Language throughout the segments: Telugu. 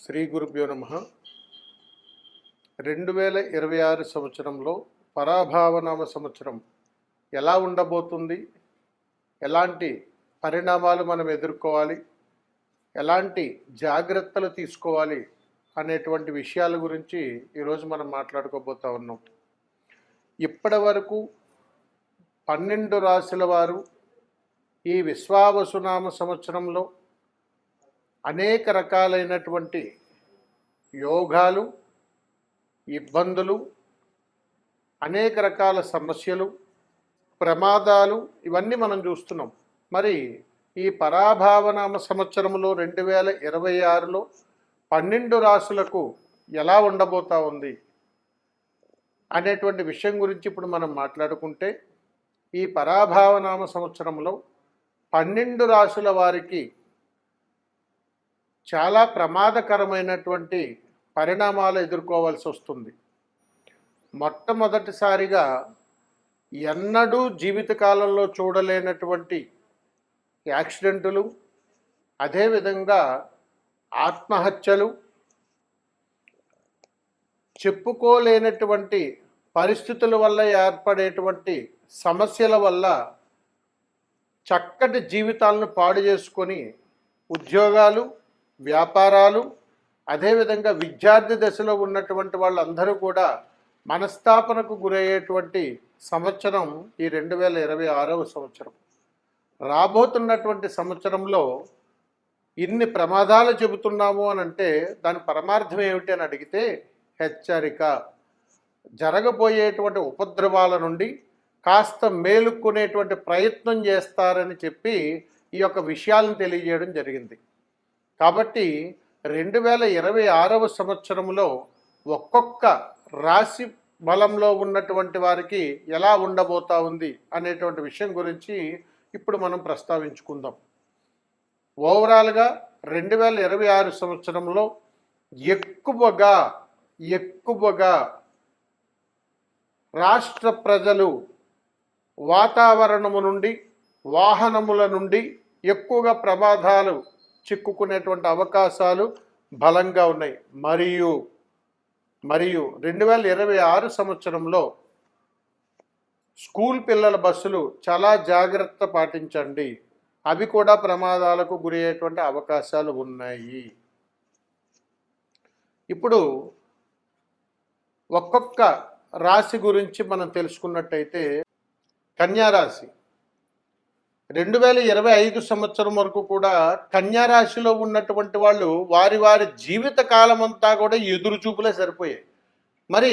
శ్రీ గురుభ్యో నమః. 2026 సంవత్సరంలో పరాభావనామ సంవత్సరం ఎలా ఉండబోతుంది, ఎలాంటి పరిణామాలు మనం ఎదుర్కోవాలి, ఎలాంటి జాగ్రత్తలు తీసుకోవాలి అనేటువంటి విషయాల గురించి ఈరోజు మనం మాట్లాడుకోబోతా ఉన్నాం. ఇప్పటి వరకు 12 రాశుల వారు ఈ విశ్వావసునామ సంవత్సరంలో అనేక రకాలైనటువంటి యోగాలు, ఇబ్బందులు, అనేక రకాల సమస్యలు, ప్రమాదాలు ఇవన్నీ మనం చూస్తున్నాం. మరి ఈ పరాభావనామ సంవత్సరంలో 2026లో 12 రాశులకు ఎలా ఉండబోతా ఉంది అనేటువంటి విషయం గురించి ఇప్పుడు మనం మాట్లాడుకుంటే, ఈ పరాభావనామ సంవత్సరంలో 12 రాశుల వారికి చాలా ప్రమాదకరమైనటువంటి పరిణామాలు ఎదుర్కోవాల్సి వస్తుంది. మొట్టమొదటిసారిగా ఎన్నడూ జీవితకాలంలో చూడలేనటువంటి యాక్సిడెంటులు, అదేవిధంగా ఆత్మహత్యలు, చెప్పుకోలేనటువంటి పరిస్థితుల వల్ల ఏర్పడేటువంటి సమస్యల వల్ల చక్కటి జీవితాలను పాడు చేసుకొని ఉద్యోగాలు, వ్యాపారాలు, అదేవిధంగా విద్యార్థి దశలో ఉన్నటువంటి వాళ్ళందరూ కూడా మనస్తాపనకు గురయ్యేటువంటి సంవత్సరం ఈ 2026వ సంవత్సరం. రాబోతున్నటువంటి సంవత్సరంలో ఇన్ని ప్రమాదాలు చెబుతున్నాము అని అంటే దాని పరమార్థం ఏమిటి అని అడిగితే, హెచ్చరిక, జరగబోయేటువంటి ఉపద్రవాల నుండి కాస్త మేలుకునేటువంటి ప్రయత్నం చేస్తారని చెప్పి ఈ యొక్క విషయాలను తెలియజేయడం జరిగింది. కాబట్టి 2026వ సంవత్సరంలో ఒక్కొక్క రాశి బలంలో ఉన్నటువంటి వారికి ఎలా ఉండబోతా ఉంది అనేటువంటి విషయం గురించి ఇప్పుడు మనం ప్రస్తావించుకుందాం. ఓవరాల్గా 2026 సంవత్సరంలో ఎక్కువగా రాష్ట్ర ప్రజలు వాతావరణము నుండి, వాహనముల నుండి ఎక్కువగా ప్రమాదాలు చిక్కుకునేటువంటి అవకాశాలు బలంగా ఉన్నాయి. మరియు 2026 సంవత్సరంలో స్కూల్ పిల్లల బస్సులు చాలా జాగ్రత్త పాటించండి, అవి కూడా ప్రమాదాలకు గురయ్యేటువంటి అవకాశాలు ఉన్నాయి. ఇప్పుడు ఒక్కొక్క రాశి గురించి మనం తెలుసుకున్నట్టయితే, కన్యారాశి 2025 సంవత్సరం వరకు కూడా కన్యారాశిలో ఉన్నటువంటి వాళ్ళు వారి జీవిత కాలం అంతా కూడా ఎదురు చూపులే సరిపోయాయి. మరి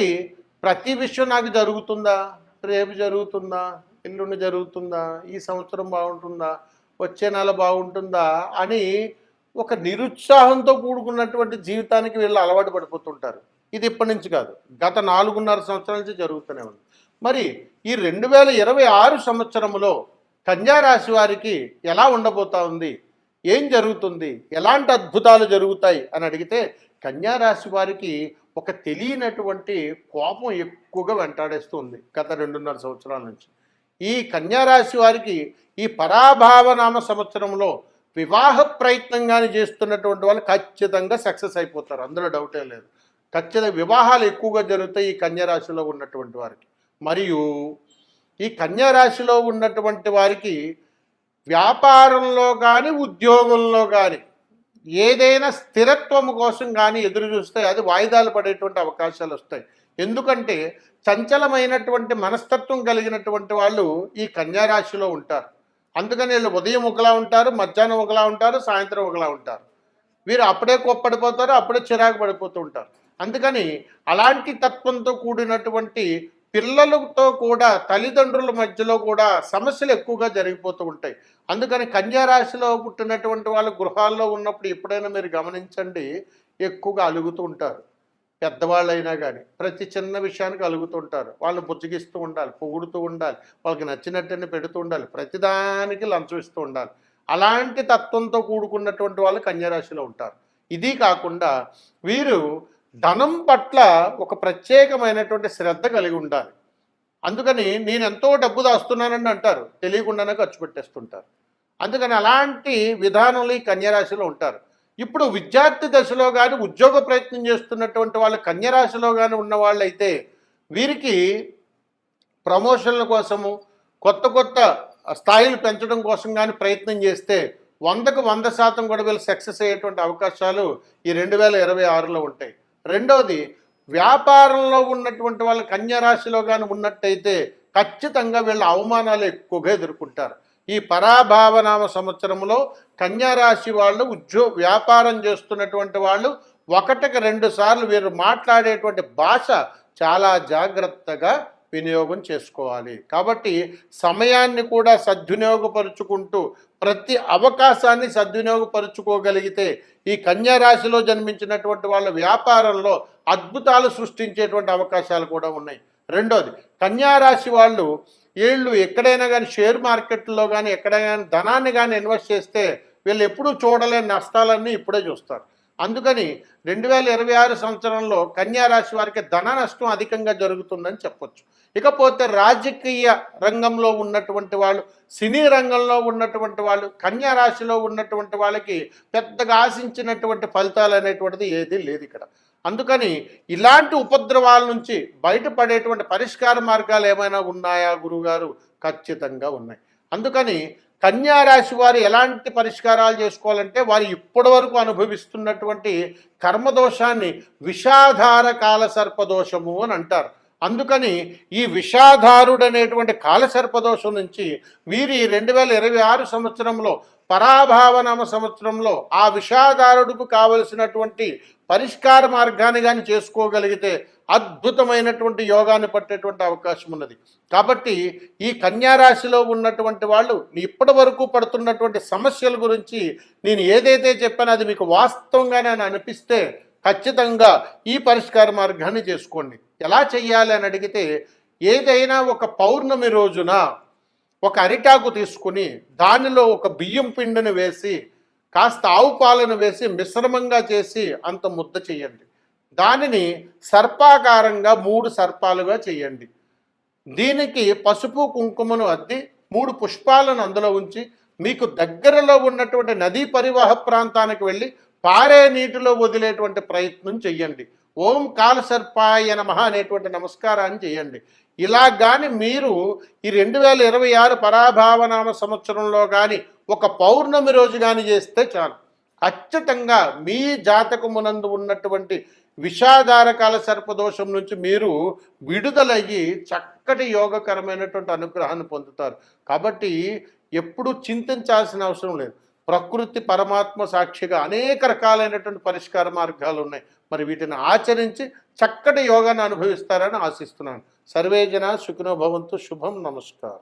ప్రతి విషయం నాకు జరుగుతుందా, రేపు జరుగుతుందా, ఎల్లుండి జరుగుతుందా, ఈ సంవత్సరం బాగుంటుందా, వచ్చే నెల బాగుంటుందా అని ఒక నిరుత్సాహంతో కూడుకున్నటువంటి జీవితానికి వీళ్ళు అలవాటు పడిపోతుంటారు. ఇది ఇప్పటి నుంచి కాదు, గత 4.5 సంవత్సరాల నుంచి జరుగుతూనే ఉంది. మరి ఈ 2026 సంవత్సరంలో కన్యారాశి వారికి ఎలా ఉండబోతా ఉంది, ఏం జరుగుతుంది, ఎలాంటి అద్భుతాలు జరుగుతాయి అని అడిగితే, కన్యారాశి వారికి ఒక తెలియనటువంటి కోపం ఎక్కువగా వెంటాడేస్తుంది గత 2.5 సంవత్సరాల నుంచి. ఈ కన్యారాశి వారికి ఈ పరాభావనామ సంవత్సరంలో వివాహ ప్రయత్నంగానే చేస్తున్నటువంటి వాళ్ళు ఖచ్చితంగా సక్సెస్ అయిపోతారు, అందులో డౌటే లేదు. ఖచ్చితంగా వివాహాలు ఎక్కువగా జరుగుతాయి ఈ కన్యారాశిలో ఉన్నటువంటి వారికి. మరియు ఈ కన్యారాశిలో ఉన్నటువంటి వారికి వ్యాపారంలో కానీ, ఉద్యోగంలో కానీ ఏదైనా స్థిరత్వం కోసం కానీ ఎదురు చూస్తే అది వాయిదాలు పడేటువంటి అవకాశాలు వస్తాయి. ఎందుకంటే చంచలమైనటువంటి మనస్తత్వం కలిగినటువంటి వాళ్ళు ఈ కన్యారాశిలో ఉంటారు. అందుకని వీళ్ళు ఉదయం ఒకలా ఉంటారు, మధ్యాహ్నం ఒకలా ఉంటారు, సాయంత్రం ఒకలా ఉంటారు. వీరు అప్పుడే కోప్పడిపోతారు, అప్పుడే చిరాకు పడిపోతూ ఉంటారు. అందుకని అలాంటి తత్వంతో కూడినటువంటి పిల్లలతో కూడా, తల్లిదండ్రుల మధ్యలో కూడా సమస్యలు ఎక్కువగా జరిగిపోతూ ఉంటాయి. అందుకని కన్యారాశిలో పుట్టినటువంటి వాళ్ళు గృహాల్లో ఉన్నప్పుడు ఎప్పుడైనా మీరు గమనించండి, ఎక్కువగా అలుగుతూ ఉంటారు. పెద్దవాళ్ళైనా కానీ ప్రతి చిన్న విషయానికి అలుగుతూ ఉంటారు. వాళ్ళు బుజ్జగిస్తూ ఉండాలి, పొగుడుతూ ఉండాలి, వాళ్ళకి నచ్చినట్టుని పెడుతూ ఉండాలి, ప్రతిదానికి లంచం ఇస్తూ ఉండాలి. అలాంటి తత్వంతో కూడుకున్నటువంటి వాళ్ళు కన్యారాశిలో ఉంటారు. ఇది కాకుండా వీరు ధనం పట్ల ఒక ప్రత్యేకమైనటువంటి శ్రద్ధ కలిగి ఉండాలి. అందుకని నేను ఎంతో డబ్బు దాస్తున్నానని అంటారు, తెలియకుండానే ఖర్చు పెట్టేస్తుంటారు. అందుకని అలాంటి విధానంలో ఈ కన్యారాశిలో ఉంటారు. ఇప్పుడు విద్యార్థి దశలో కానీ ఉద్యోగ ప్రయత్నం చేస్తున్నటువంటి వాళ్ళు కన్యరాశిలో కానీ ఉన్న వాళ్ళైతే వీరికి ప్రమోషన్ల కోసము కొత్త కొత్త స్థాయిలు పెంచడం కోసం కానీ ప్రయత్నం చేస్తే 100% కూడా వీళ్ళు సక్సెస్ అయ్యేటువంటి అవకాశాలు ఈ 2026లో ఉంటాయి. రెండవది, వ్యాపారంలో ఉన్నటువంటి వాళ్ళు కన్యరాశిలో కానీ ఉన్నట్టయితే ఖచ్చితంగా వీళ్ళ అవమానాలు ఎక్కువగా ఎదుర్కొంటారు. ఈ పరాభావనామ సంవత్సరంలో కన్యారాశి వాళ్ళు వ్యాపారం చేస్తున్నటువంటి వాళ్ళు 1కి 2 సార్లు వీరు మాట్లాడేటువంటి భాష చాలా జాగ్రత్తగా వినియోగం చేసుకోవాలి. కాబట్టి సమయాన్ని కూడా సద్వినియోగపరుచుకుంటూ ప్రతి అవకాశాన్ని సద్వినియోగపరుచుకోగలిగితే ఈ కన్యారాశిలో జన్మించినటువంటి వాళ్ళ వ్యాపారంలో అద్భుతాలు సృష్టించేటువంటి అవకాశాలు కూడా ఉన్నాయి. రెండోది, కన్యారాశి వాళ్ళు వీళ్ళు ఎక్కడైనా కానీ షేర్ మార్కెట్లో కానీ ఎక్కడైనా కానీ ధనాన్ని కానీ ఇన్వెస్ట్ చేస్తే వీళ్ళు ఎప్పుడూ చూడలేని నష్టాలన్నీ ఇప్పుడే చూస్తారు. అందుకని 2026 సంవత్సరంలో కన్యారాశి వారికి ధన నష్టం అధికంగా జరుగుతుందని చెప్పొచ్చు. ఇకపోతే రాజకీయ రంగంలో ఉన్నటువంటి వాళ్ళు, సినీ రంగంలో ఉన్నటువంటి వాళ్ళు, కన్యారాశిలో ఉన్నటువంటి వాళ్ళకి పెద్దగా ఆశించినటువంటి ఫలితాలు అనేటువంటిది ఏదీ లేదు ఇక్కడ. అందుకని ఇలాంటి ఉపద్రవాల నుంచి బయటపడేటువంటి పరిష్కార మార్గాలు ఏమైనా ఉన్నాయా గురువుగారు? ఖచ్చితంగా ఉన్నాయి. అందుకని కన్యారాశి వారు ఎలాంటి పరిష్కారాలు చేసుకోవాలంటే వారు ఇప్పటి వరకు అనుభవిస్తున్నటువంటి కర్మదోషాన్ని విషాధార కాలసర్పదోషము అని అంటారు. అందుకని ఈ విషాధారుడు అనేటువంటి కాలసర్పదోషం నుంచి వీరి 2026 సంవత్సరంలో పరాభావనామ సంవత్సరంలో ఆ విషాదారుడుకు కావలసినటువంటి పరిష్కార మార్గాన్ని కానీ చేసుకోగలిగితే అద్భుతమైనటువంటి యోగాన్ని పట్టేటువంటి అవకాశం ఉన్నది. కాబట్టి ఈ కన్యారాశిలో ఉన్నటువంటి వాళ్ళు ఇప్పటి వరకు పడుతున్నటువంటి సమస్యల గురించి నేను ఏదైతే చెప్పానో అది మీకు వాస్తవంగా నేను అనిపిస్తే ఖచ్చితంగా ఈ పరిష్కార మార్గాన్ని చేసుకోండి. ఎలా చెయ్యాలి అని అడిగితే, ఏదైనా ఒక పౌర్ణమి రోజున ఒక అరిటాకు తీసుకుని దానిలో ఒక బియ్యం పిండిని వేసి కాస్త ఆవు పాలను వేసి మిశ్రమంగా చేసి అంత ముద్ద చేయండి. దానిని సర్పాకారంగా 3 సర్పాలుగా చేయండి. దీనికి పసుపు కుంకుమను అద్ది 3 పుష్పాలను అందులో ఉంచి మీకు దగ్గరలో ఉన్నటువంటి నదీ పరివాహ ప్రాంతానికి వెళ్ళి పారే నీటిలో వదిలేటువంటి ప్రయత్నం చెయ్యండి. ఓం కాలసర్పాయ నమః అనేటువంటి నమస్కారాన్ని చేయండి. ఇలా కానీ మీరు ఈ 2026 పరాభావనామ సంవత్సరంలో కానీ ఒక పౌర్ణమి రోజు కానీ చేస్తే చాలు, ఖచ్చితంగా మీ జాతకమునందు ఉన్నటువంటి విషాదార కాల సర్పదోషం నుంచి మీరు విడుదలయ్యి చక్కటి యోగకరమైనటువంటి అనుగ్రహాన్ని పొందుతారు. కాబట్టి ఎప్పుడూ చింతించాల్సిన అవసరం లేదు. ప్రకృతి పరమాత్మ సాక్షిగా అనేక రకాలైనటువంటి పరిష్కార మార్గాలు ఉన్నాయి. మరి వీటిని ఆచరించి చక్కటి యోగాన్ని అనుభవిస్తారని ఆశిస్తున్నాను. సర్వే జనా సుఖినో భవంతు. శుభం. నమస్కారం.